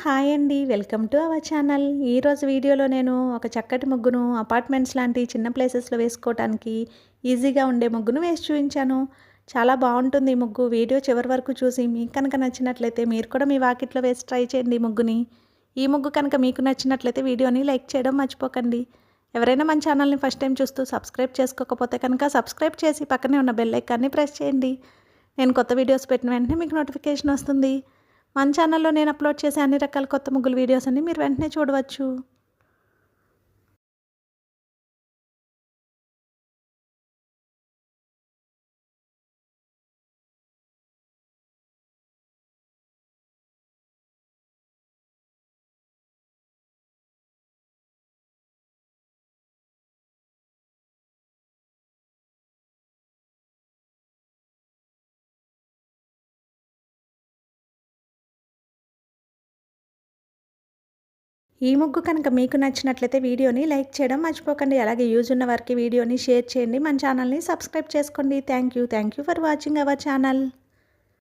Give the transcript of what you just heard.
Hi అండి. Welcome to our channel. ఈరోజు వీడియోలో నేను ఒక చక్కటి ముగ్గును అపార్ట్మెంట్స్ లాంటి చిన్న ప్లేసెస్‌లో వేసుకోవటానికి ఈజీగా ఉండే ముగ్గును వేసి చూపించాను. చాలా బాగుంటుంది ఈ ముగ్గు. వీడియో చివరి వరకు చూసి మీకు కనుక నచ్చినట్లయితే మీరు కూడా మీ వాకిట్లో వేసి ట్రై చేయండి ఈ ముగ్గుని. ఈ ముగ్గు కనుక మీకు నచ్చినట్లయితే వీడియోని లైక్ చేయడం మర్చిపోకండి. ఎవరైనా మన ఛానల్ని ఫస్ట్ టైం చూస్తూ సబ్స్క్రైబ్ చేసుకోకపోతే కనుక సబ్స్క్రైబ్ చేసి పక్కనే ఉన్న బెల్ ఐకాన్ని ప్రెస్ చేయండి. నేను కొత్త వీడియోస్ పెట్టిన వెంటనే మీకు నోటిఫికేషన్ వస్తుంది. మన ఛానల్లో నేను అప్లోడ్ చేసే అన్ని రకాల కొత్త ముగ్గుల వీడియోస్ అన్ని మీరు వెంటనే చూడవచ్చు. ఈ ముగ్గు కనుక మీకు నచ్చినట్లయితే వీడియోని లైక్ చేయడం మర్చిపోకండి. అలాగే యూజ్ ఉన్న వారికి వీడియోని షేర్ చేయండి. మన ఛానల్ని సబ్స్క్రైబ్ చేసుకోండి. Thank you for watching our channel.